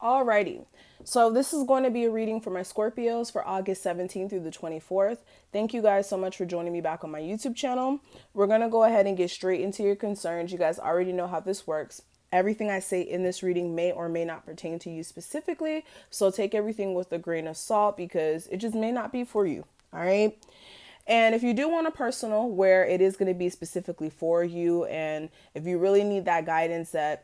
Alrighty. So this is going to be a reading for my Scorpios for August 17th through the 24th. Thank you guys so much for joining me back on my YouTube channel. We're going to go ahead and get straight into your concerns. You guys already know how this works. Everything I say in this reading may or may not pertain to you specifically. So take everything with a grain of salt because it just may not be for you. All right. And if you do want a personal where it is going to be specifically for you, and if you really need that guidance that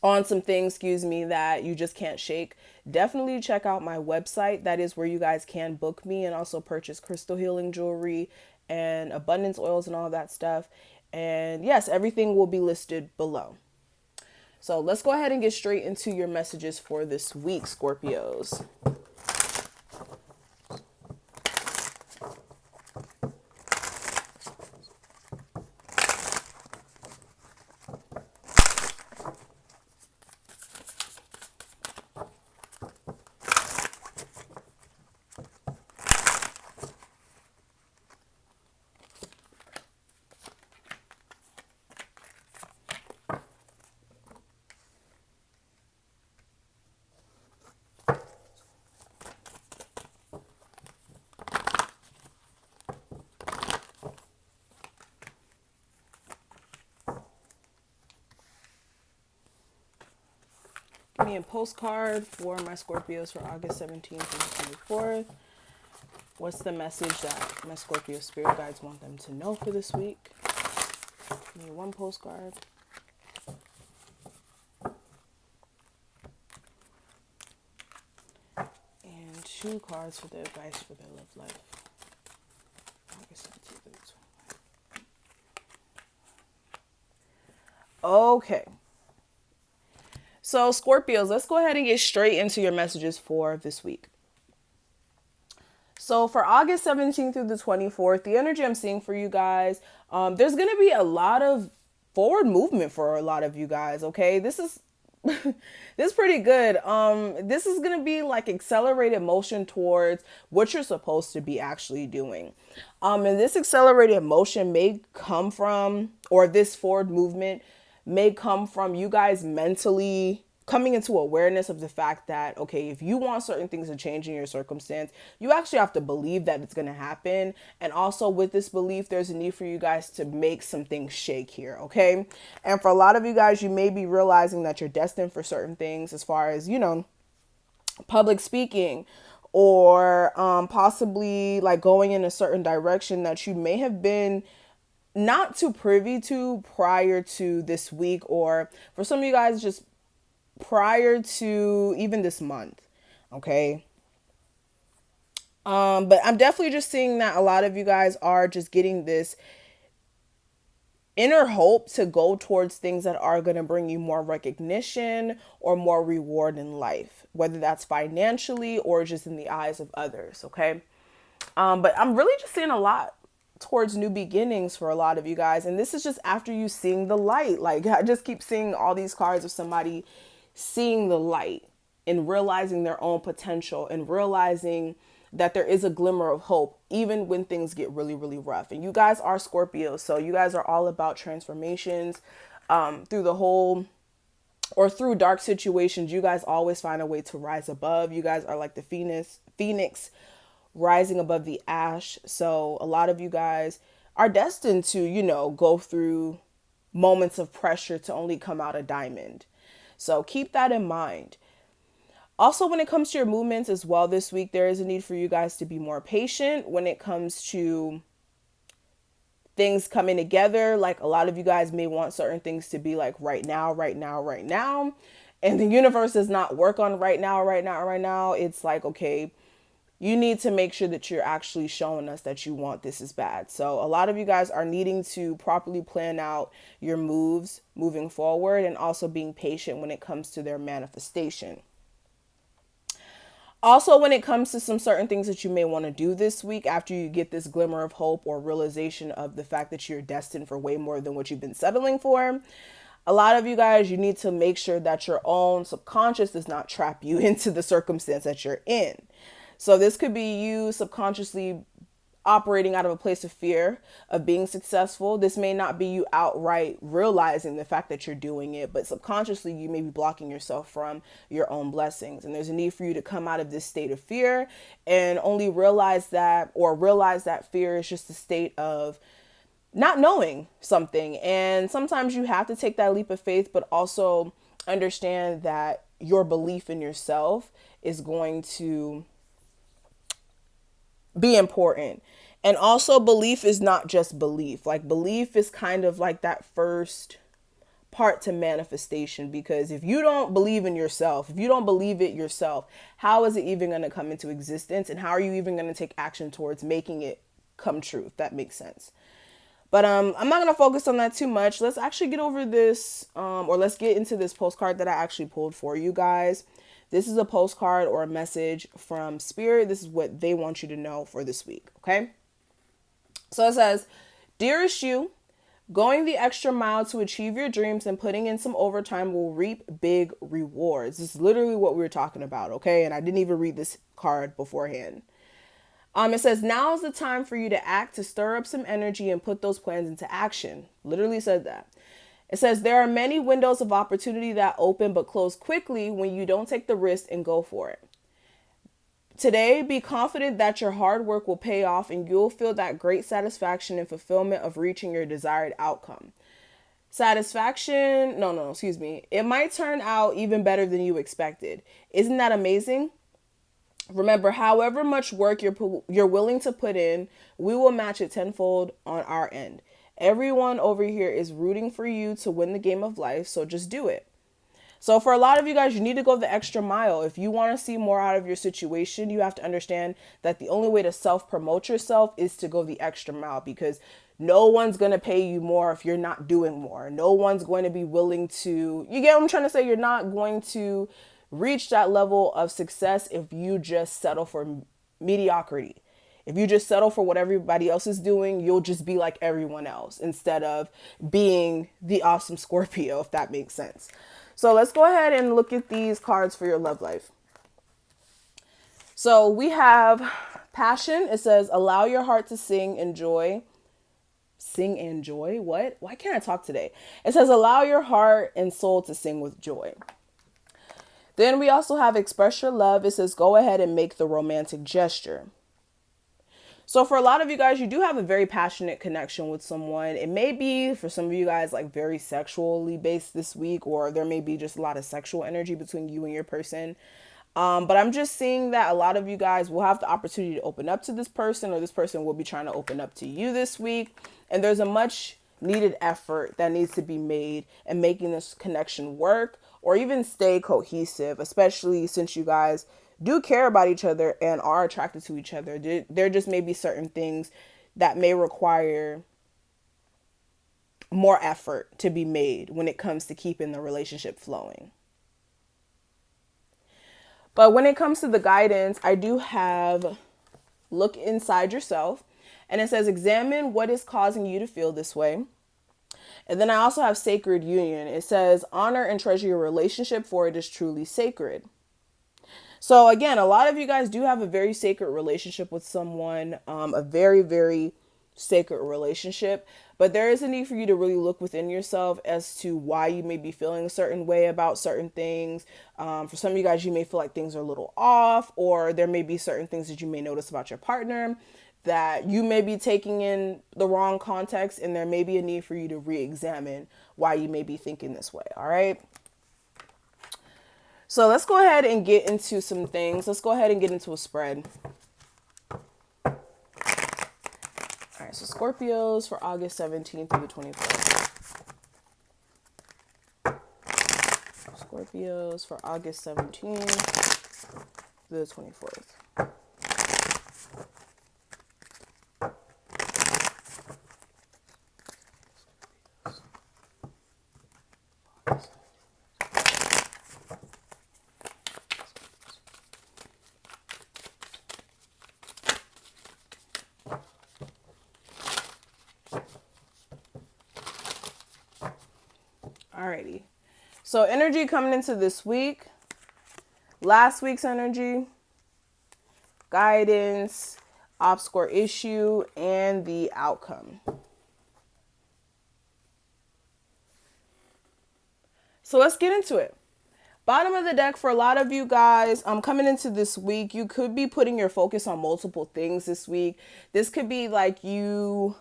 on some things, that you just can't shake, definitely check out my website. That is where you guys can book me and also purchase crystal healing jewelry and abundance oils and all that stuff. And yes, everything will be listed below. So let's go ahead and get straight into your messages for this week, Scorpios. Give me a postcard for my Scorpios for August 17th and 24th. What's the message that my Scorpio spirit guides want them to know for this week? Give me one postcard. And two cards for the advice for their love life. August 17th and 24th. Okay. So Scorpios, let's go ahead and get straight into your messages for this week. So for August 17th through the 24th, the energy I'm seeing for you guys, there's going to be a lot of forward movement for a lot of you guys. Okay. This is this is pretty good. This is going to be like accelerated motion towards what you're supposed to be actually doing. And this accelerated motion may come from, or this forward movement may come from you guys mentally coming into awareness of the fact that, okay, if you want certain things to change in your circumstance, you actually have to believe that it's going to happen. And also with this belief, there's a need for you guys to make some things shake here. Okay. And for a lot of you guys, you may be realizing that you're destined for certain things as far as, public speaking, or possibly like going in a certain direction that you may have been not too privy to prior to this week, or for some of you guys just prior to even this month. Okay. But I'm definitely just seeing that a lot of you guys are just getting this inner hope to go towards things that are going to bring you more recognition or more reward in life, whether that's financially or just in the eyes of others. Okay. But I'm really just seeing a lot towards new beginnings for a lot of you guys. And this is just after you seeing the light. Like I just keep seeing all these cards of somebody seeing the light and realizing their own potential and realizing that there is a glimmer of hope even when things get really, really rough. And you guys are Scorpios, so you guys are all about transformations. Through the whole, or through dark situations, you guys always find a way to rise above. You guys are like the phoenix rising above the ash. So a lot of you guys are destined to, go through moments of pressure to only come out a diamond. So keep that in mind. Also, when it comes to your movements as well this week, there is a need for you guys to be more patient when it comes to things coming together. Like a lot of you guys may want certain things to be like right now, right now, right now. And the universe does not work on right now, right now, right now. It's like, okay, you need to make sure that you're actually showing us that you want this is bad. So a lot of you guys are needing to properly plan out your moves moving forward, and also being patient when it comes to their manifestation. Also, when it comes to some certain things that you may want to do this week after you get this glimmer of hope or realization of the fact that you're destined for way more than what you've been settling for, a lot of you guys, you need to make sure that your own subconscious does not trap you into the circumstance that you're in. So this could be you subconsciously operating out of a place of fear of being successful. This may not be you outright realizing the fact that you're doing it, but subconsciously you may be blocking yourself from your own blessings. And there's a need for you to come out of this state of fear and only realize that, or realize that fear is just a state of not knowing something. And sometimes you have to take that leap of faith, but also understand that your belief in yourself is going to be important. And also, belief is not just belief. Like, belief is kind of like that first part to manifestation, because if you don't believe in yourself, if you don't believe it yourself, how is it even going to come into existence, and how are you even going to take action towards making it come true, if that makes sense? But I'm not going to focus on that too much. Let's actually get over this, or let's get into this postcard that I actually pulled for you guys. This is a postcard or a message from Spirit. This is what they want you to know for this week, okay? So it says, "Dearest you, going the extra mile to achieve your dreams and putting in some overtime will reap big rewards." This is literally what we were talking about, okay? And I didn't even read this card beforehand. It says, "Now is the time for you to act, to stir up some energy and put those plans into action." Literally said that. It says, "There are many windows of opportunity that open but close quickly when you don't take the risk and go for it. Today, be confident that your hard work will pay off and you'll feel that great satisfaction and fulfillment of reaching your desired outcome. It might turn out even better than you expected. Isn't that amazing? Remember, however much work you're willing to put in, we will match it tenfold on our end. Everyone over here is rooting for you to win the game of life, so just do it." So for a lot of you guys, you need to go the extra mile. If you want to see more out of your situation, you have to understand that the only way to self-promote yourself is to go the extra mile, because no one's going to pay you more if you're not doing more. No one's going to be willing to, you get what I'm trying to say? You're not going to reach that level of success if you just settle for mediocrity. If you just settle for what everybody else is doing, you'll just be like everyone else instead of being the awesome Scorpio, if that makes sense. So let's go ahead and look at these cards for your love life. So we have passion. It says, "Allow your heart to sing and joy." Sing and joy? What? Why can't I talk today? It says, "Allow your heart and soul to sing with joy." Then we also have express your love. It says, "Go ahead and make the romantic gesture." So for a lot of you guys, you do have a very passionate connection with someone. It may be for some of you guys like very sexually based this week, or there may be just a lot of sexual energy between you and your person. But I'm just seeing that a lot of you guys will have the opportunity to open up to this person, or this person will be trying to open up to you this week. And there's a much needed effort that needs to be made in making this connection work or even stay cohesive, especially since you guys do care about each other and are attracted to each other. There just may be certain things that may require more effort to be made when it comes to keeping the relationship flowing. But when it comes to the guidance, I do have look inside yourself, and it says, "Examine what is causing you to feel this way." And then I also have sacred union. It says, "Honor and treasure your relationship, for it is truly sacred." So again, a lot of you guys do have a very sacred relationship with someone, a very, very sacred relationship. But there is a need for you to really look within yourself as to why you may be feeling a certain way about certain things. For some of you guys, you may feel like things are a little off, or there may be certain things that you may notice about your partner that you may be taking in the wrong context, and there may be a need for you to re-examine why you may be thinking this way. All right. So let's go ahead and get into some things. Let's go ahead and get into a spread. All right, so Scorpios for August 17th through the 24th. Scorpios for August 17th through the 24th. Alrighty. So energy coming into this week, last week's energy, guidance, obscure issue, and the outcome. So let's get into it. Bottom of the deck for a lot of you guys, coming into this week, you could be putting your focus on multiple things this week. This could be like you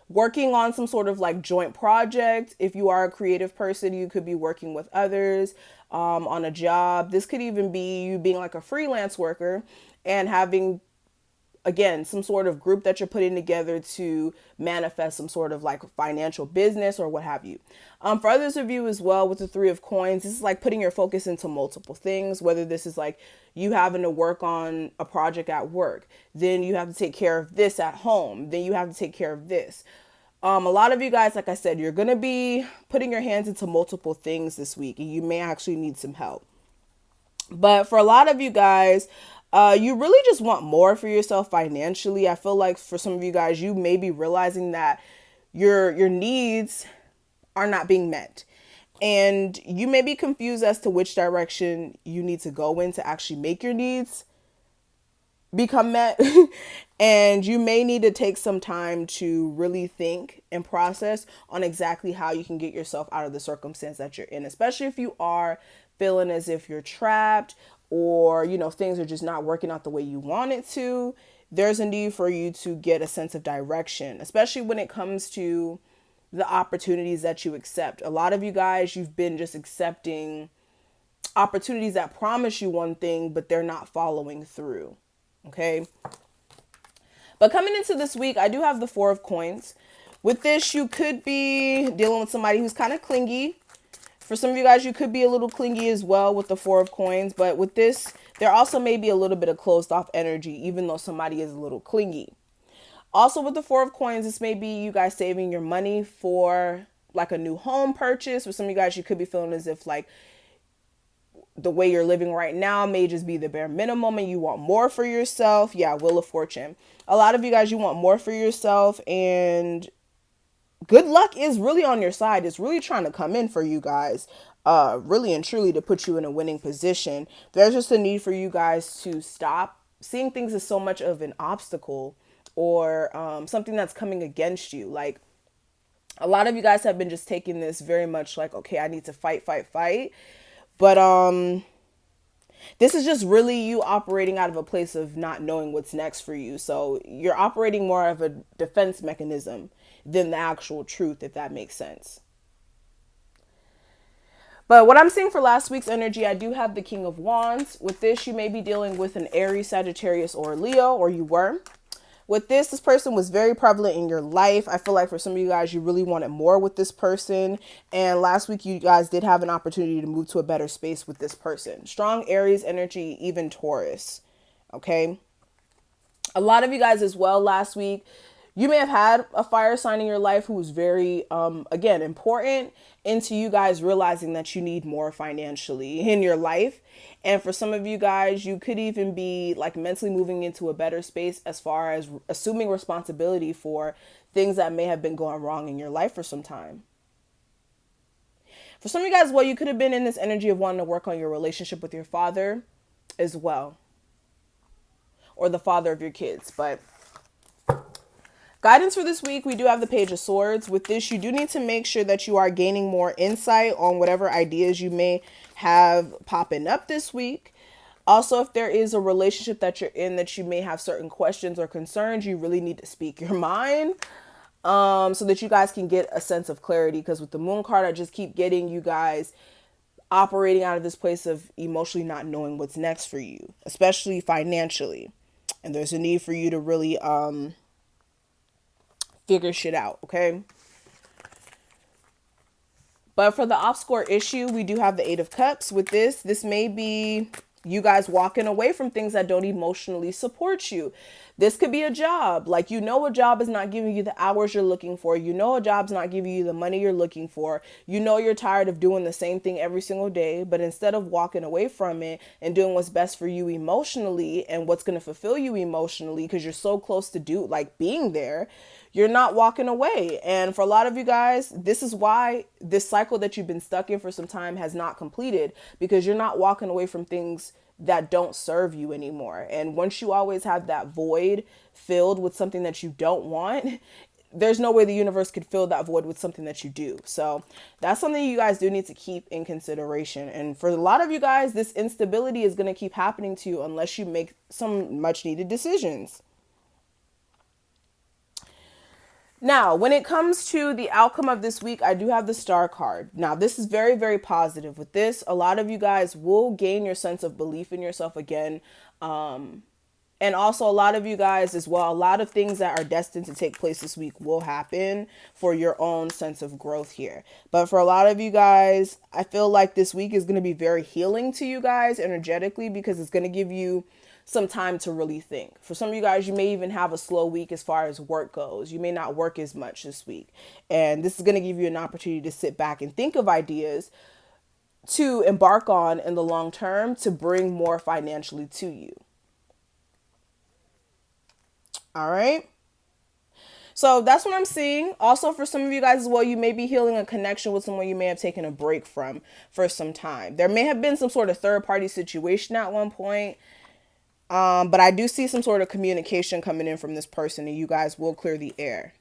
working on some sort of like joint project. If you are a creative person, you could be working with others on a job. This could even be you being like a freelance worker and having, again, some sort of group that you're putting together to manifest some sort of like financial business or what have you. For others of you as well, with the Three of Coins, this is like putting your focus into multiple things, whether this is like you having to work on a project at work, then you have to take care of this at home, then you have to take care of this. A lot of you guys, like I said, you're going to be putting your hands into multiple things this week, and you may actually need some help. But for a lot of you guys, you really just want more for yourself financially. I feel like for some of you guys, you may be realizing that your needs are not being met. And you may be confused as to which direction you need to go in to actually make your needs become met. And you may need to take some time to really think and process on exactly how you can get yourself out of the circumstance that you're in, especially if you are feeling as if you're trapped or, you know, things are just not working out the way you want it to. There's a need for you to get a sense of direction, especially when it comes to the opportunities that you accept. A lot of you guys, you've been just accepting opportunities that promise you one thing, but they're not following through. Okay. But coming into this week, I do have the Four of Coins. With this, you could be dealing with somebody who's kind of clingy. For some of you guys, you could be a little clingy as well with the Four of Coins. But with this, there also may be a little bit of closed off energy, even though somebody is a little clingy. Also with the Four of Coins, this may be you guys saving your money for like a new home purchase. For some of you guys, you could be feeling as if like the way you're living right now may just be the bare minimum and you want more for yourself. Yeah, Wheel of Fortune. A lot of you guys, you want more for yourself, and good luck is really on your side. It's really trying to come in for you guys, really and truly to put you in a winning position. There's just a need for you guys to stop seeing things as so much of an obstacle or something that's coming against you. Like, a lot of you guys have been just taking this very much like, okay, I need to fight. But this is just really you operating out of a place of not knowing what's next for you. So you're operating more of a defense mechanism than the actual truth, if that makes sense. But what I'm seeing for last week's energy, I do have the King of Wands. With this, you may be dealing with an Aries, Sagittarius, or Leo, or you were. With this person was very prevalent in your life. I feel like for some of you guys, you really wanted more with this person. And last week, you guys did have an opportunity to move to a better space with this person. Strong Aries energy, even Taurus. Okay. A lot of you guys as well last week, you may have had a fire sign in your life who was very, again, important into you guys realizing that you need more financially in your life. And for some of you guys, you could even be like mentally moving into a better space as far as assuming responsibility for things that may have been going wrong in your life for some time. For some of you guys, well, you could have been in this energy of wanting to work on your relationship with your father as well, or the father of your kids. But guidance for this week, we do have the Page of Swords. With this, you do need to make sure that you are gaining more insight on whatever ideas you may have popping up this week. Also, if there is a relationship that you're in that you may have certain questions or concerns, you really need to speak your mind so that you guys can get a sense of clarity. Because with the Moon card, I just keep getting you guys operating out of this place of emotionally not knowing what's next for you, especially financially. And there's a need for you to really figure shit out, okay? But for the obscure issue, we do have the Eight of Cups. With this may be you guys walking away from things that don't emotionally support you. This could be a job. Like, you know, a job is not giving you the hours you're looking for. You know, a job's not giving you the money you're looking for. You know, you're tired of doing the same thing every single day. But instead of walking away from it and doing what's best for you emotionally and what's going to fulfill you emotionally, because you're so close to being there, you're not walking away. And for a lot of you guys, this is why this cycle that you've been stuck in for some time has not completed, because you're not walking away from things that don't serve you anymore. And once you always have that void filled with something that you don't want, there's no way the universe could fill that void with something that you do. So that's something you guys do need to keep in consideration. And for a lot of you guys, this instability is going to keep happening to you unless you make some much needed decisions. Now, when it comes to the outcome of this week, I do have the Star card. Now, this is very, very positive. With this, a lot of you guys will gain your sense of belief in yourself again. And also a lot of you guys as well, a lot of things that are destined to take place this week will happen for your own sense of growth here. But for a lot of you guys, I feel like this week is going to be very healing to you guys energetically, because it's going to give you some time to really think. For some of you guys, you may even have a slow week as far as work goes. You may not work as much this week. And this is going to give you an opportunity to sit back and think of ideas to embark on in the long term to bring more financially to you. All right. So that's what I'm seeing. Also, for some of you guys as well, you may be healing a connection with someone you may have taken a break from for some time. There may have been some sort of third party situation at one point. But I do see some sort of communication coming in from this person, and you guys will clear the air.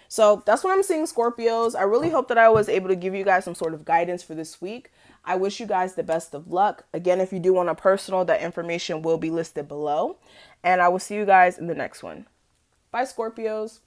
So that's what I'm seeing, Scorpios. I really hope that I was able to give you guys some sort of guidance for this week. I wish you guys the best of luck. Again, if you do want a personal, that information will be listed below. And I will see you guys in the next one. Bye, Scorpios.